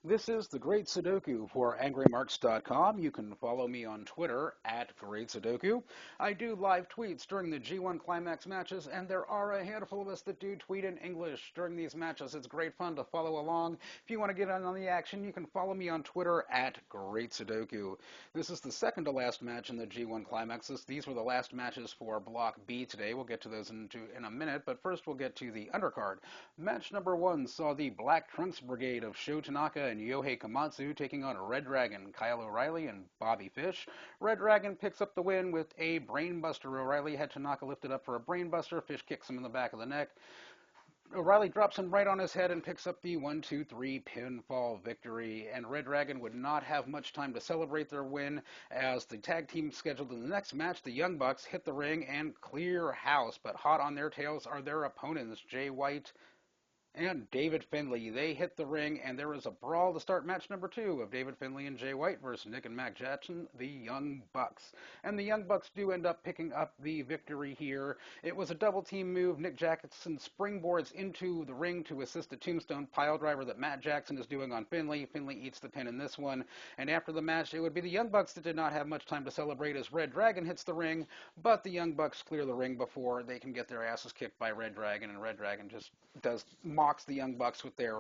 This is the Great Sudoku for AngryMarks.com. You can follow me on Twitter at Great Sudoku. I do live tweets during the G1 Climax matches, and there are a handful of us that do tweet in English during these matches. It's great fun to follow along. If you want to get in on the action, you can follow me on Twitter at Great Sudoku. This is the second to last match in the G1 Climaxes. These were the last matches for Block B today. We'll get to those in a minute, but first we'll get to the undercard. Match number one saw the Black Trunks Brigade of Sho Tanaka and Yohei Komatsu taking on Red Dragon, Kyle O'Reilly, and Bobby Fish. Red Dragon picks up the win with a brainbuster. O'Reilly had Tanaka lifted up for a brainbuster. Fish kicks him in the back of the neck. O'Reilly drops him right on his head and picks up the 1-2-3 pinfall victory. And Red Dragon would not have much time to celebrate their win as the tag team scheduled in the next match, the Young Bucks, hit the ring and clear house. But hot on their tails are their opponents, Jay White and David Finlay. They hit the ring, and there was a brawl to start match number two of David Finlay and Jay White versus Nick and Mac Jackson, the Young Bucks. And the Young Bucks do end up picking up the victory here. It was a double team move. Nick Jackson springboards into the ring to assist a tombstone pile driver that Matt Jackson is doing on Finlay. Finlay eats the pin in this one. And after the match, it would be the Young Bucks that did not have much time to celebrate as Red Dragon hits the ring, but the Young Bucks clear the ring before they can get their asses kicked by Red Dragon, and Red Dragon just mocks the Young Bucks with their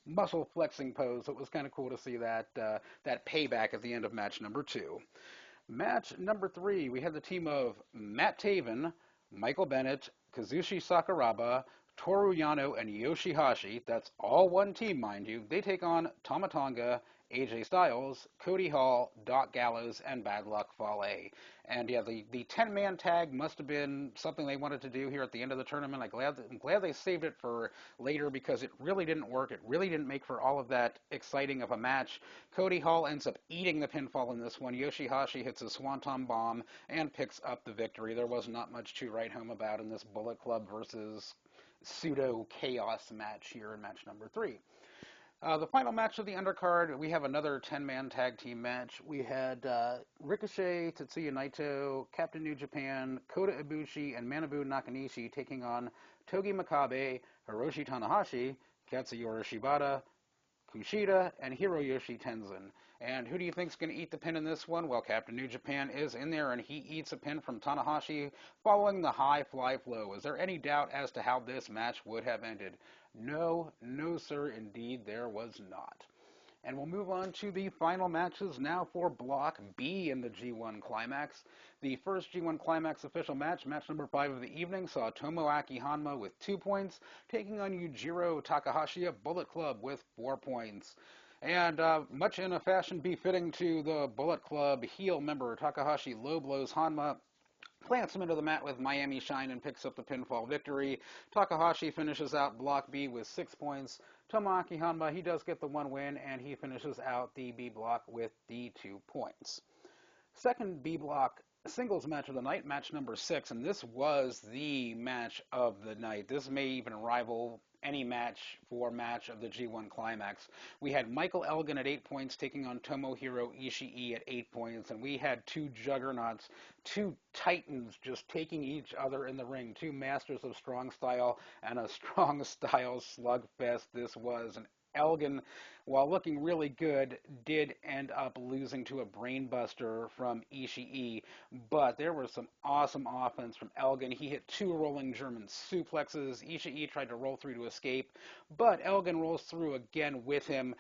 muscle flexing pose. It was kind of cool to see that payback at the end of match number two. Match number three, we had the team of Matt Taven, Michael Bennett, Kazushi Sakuraba, Toru Yano, and Yoshihashi. That's all one team, mind you. They take on Tama Tonga, AJ Styles, Cody Hall, Doc Gallows, and Bad Luck Fale. And yeah, the 10-man tag must have been something they wanted to do here at the end of the tournament. I'm glad they saved it for later because it really didn't work. It really didn't make for all of that exciting of a match. Cody Hall ends up eating the pinfall in this one. Yoshihashi hits a Swanton Bomb and picks up the victory. There was not much to write home about in this Bullet Club versus pseudo chaos match here in match number three. The final match of the undercard, we have another 10-man tag team match. We had Ricochet, Tetsuya Naito, Captain New Japan, Kota Ibushi, and Manabu Nakanishi taking on Togi Makabe, Hiroshi Tanahashi, Katsuyori Shibata, Kushida, and Hiroyoshi Tenzan. And who do you think is going to eat the pin in this one? Well, Captain New Japan is in there, and he eats a pin from Tanahashi following the high fly flow. Is there any doubt as to how this match would have ended? No, sir, indeed there was not. And we'll move on to the final matches now for Block B in the G1 Climax. The first G1 Climax official match, match number 5 of the evening, saw Tomoaki Hanma with 2 points, taking on Yujiro Takahashi of Bullet Club with 4 points. And much in a fashion befitting to the Bullet Club heel member, Takahashi low blows Hanma, plants him into the mat with Miami Shine, and picks up the pinfall victory. Takahashi finishes out Block B with 6 points. Tomoaki Hanma, he does get the one win, and he finishes out the B block with the 2 points. Second B block singles match of the night, match number 6, and this was the match of the night. This may even rival any match of the G1 Climax. We had Michael Elgin at 8 points taking on Tomohiro Ishii at 8 points, and we had two juggernauts, two titans just taking each other in the ring, two masters of strong style and a strong style slugfest this was. And Elgin, while looking really good, did end up losing to a brainbuster from Ishii, but there was some awesome offense from Elgin. He hit 2 rolling German suplexes. Ishii tried to roll through to escape, but Elgin rolls through again with him,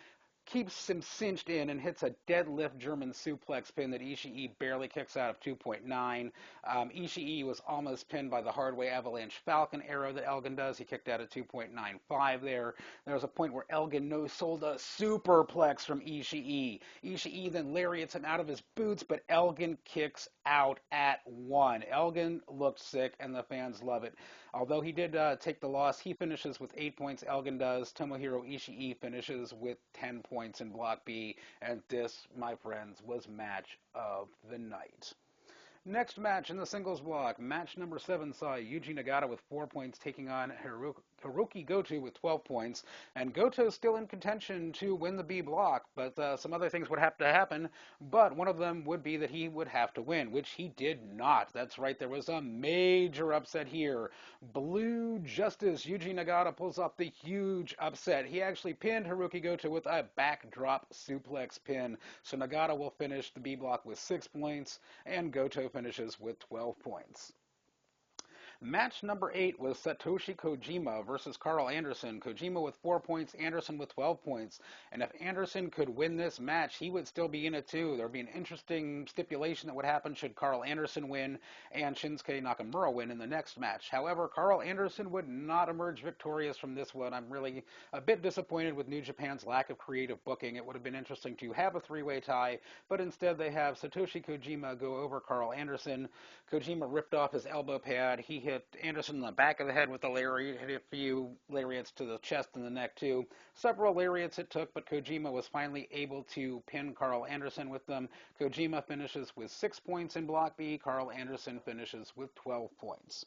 keeps him cinched in, and hits a deadlift German suplex pin that Ishii barely kicks out of 2.9. Ishii was almost pinned by the Hardway Avalanche Falcon arrow that Elgin does. He kicked out at 2.95 there. There was a point where Elgin no-sold a superplex from Ishii. Ishii then lariats him out of his boots, but Elgin kicks out at 1. Elgin looked sick, and the fans love it. Although he did take the loss, he finishes with 8 points. Elgin does. Tomohiro Ishii finishes with 10 points in Block B, and this, my friends, was match of the night. Next match in the singles block, match number 7 saw Yuji Nagata with 4 points taking on Hiroki Goto with 12 points, and Goto's still in contention to win the B block, but some other things would have to happen, but one of them would be that he would have to win, which he did not. That's right, there was a major upset here. Blue Justice Yuji Nagata pulls off the huge upset. He actually pinned Hiroki Goto with a backdrop suplex pin, so Nagata will finish the B block with 6 points, and Goto finishes with 12 points. Match number 8 was Satoshi Kojima versus Carl Anderson. Kojima with 4 points, Anderson with 12 points. And if Anderson could win this match, he would still be in it too. There would be an interesting stipulation that would happen should Carl Anderson win and Shinsuke Nakamura win in the next match. However, Carl Anderson would not emerge victorious from this one. I'm really a bit disappointed with New Japan's lack of creative booking. It would have been interesting to have a three-way tie, but instead they have Satoshi Kojima go over Carl Anderson. Kojima ripped off his elbow pad. He hit Anderson in the back of the head with a lariat, hit a few lariats to the chest and the neck too. Several lariats it took, but Kojima was finally able to pin Carl Anderson with them. Kojima finishes with 6 points in Block B. Carl Anderson finishes with 12 points.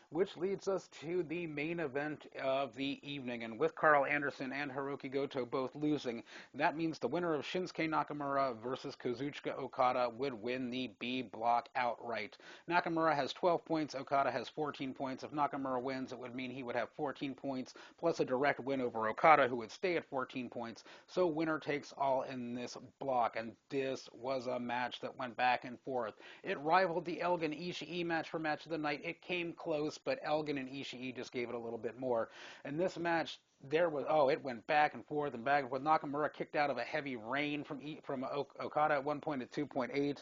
Which leads us to the main event of the evening. And with Carl Anderson and Hiroki Goto both losing, that means the winner of Shinsuke Nakamura versus Kazuchika Okada would win the B block outright. Nakamura has 12 points, Okada has 14 points. If Nakamura wins, it would mean he would have 14 points, plus a direct win over Okada, who would stay at 14 points. So winner takes all in this block, and this was a match that went back and forth. It rivaled the Elgin Ishii match for match of the night. It came close, but Elgin and Ishii just gave it a little bit more. In this match, it went back and forth and back and forth. Nakamura kicked out of a heavy rain from Okada at one point at 2.8.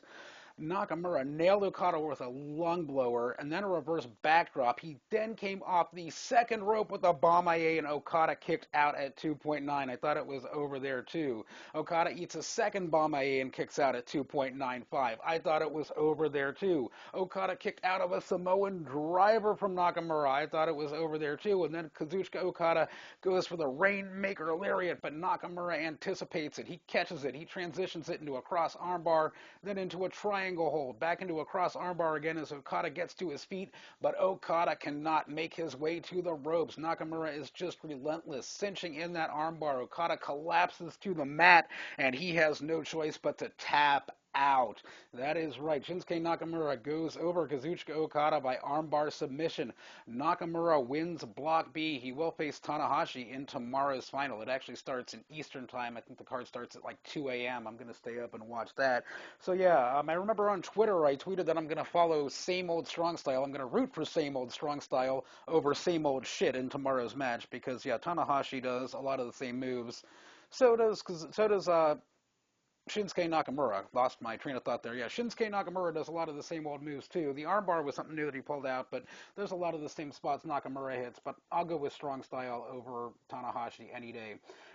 Nakamura nailed Okada with a lung blower and then a reverse backdrop. He then came off the second rope with a bomb IA, and Okada kicked out at 2.9. I thought it was over there too. Okada eats a second bomb IA and kicks out at 2.95. I thought it was over there too. Okada kicked out of a Samoan driver from Nakamura. I thought it was over there too. And then Kazuchika Okada goes for the Rainmaker Lariat, but Nakamura anticipates it. He catches it. He transitions it into a cross armbar, then into a triangle hold, back into a cross armbar again as Okada gets to his feet, but Okada cannot make his way to the ropes. Nakamura is just relentless, cinching in that armbar. Okada collapses to the mat, and he has no choice but to tap out. That is right. Shinsuke Nakamura goes over Kazuchika Okada by armbar submission. Nakamura wins Block B. He will face Tanahashi in tomorrow's final. It actually starts in Eastern time. I think the card starts at like 2 a.m. I'm going to stay up and watch that. So yeah, I remember on Twitter I tweeted that I'm going to follow Same Old Strong Style. I'm going to root for Same Old Strong Style over Same Old Shit in tomorrow's match because yeah, Tanahashi does a lot of the same moves. So does Shinsuke Nakamura. Lost my train of thought there. Yeah, Shinsuke Nakamura does a lot of the same old moves too. The armbar was something new that he pulled out, but there's a lot of the same spots Nakamura hits. But I'll go with Strong Style over Tanahashi any day.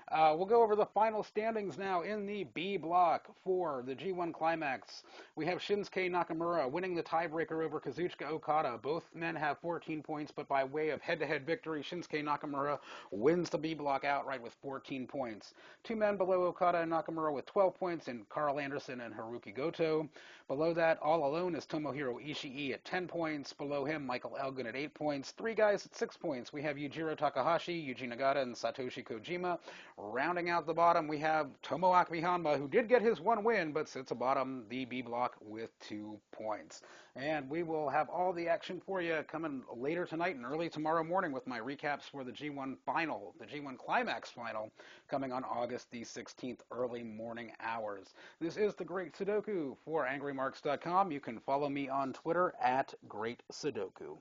We'll go over the final standings now in the B block for the G1 Climax. We have Shinsuke Nakamura winning the tiebreaker over Kazuchika Okada. Both men have 14 points, but by way of head-to-head victory, Shinsuke Nakamura wins the B block outright with 14 points. Two men below Okada and Nakamura with 12 points, and Carl Anderson and Hiroki Goto. Below that, all alone, is Tomohiro Ishii at 10 points. Below him, Michael Elgin at 8 points. Three guys at 6 points. We have Yujiro Takahashi, Yuji Nagata, and Satoshi Kojima. Rounding out the bottom, we have Tomoaki Hanma, who did get his one win, but sits atop the B block with 2 points. And we will have all the action for you coming later tonight and early tomorrow morning with my recaps for the G1 final, the G1 Climax final, coming on August the 16th, early morning hours. This is the Great Sudoku for AngryMarks.com. You can follow me on Twitter at Great Sudoku.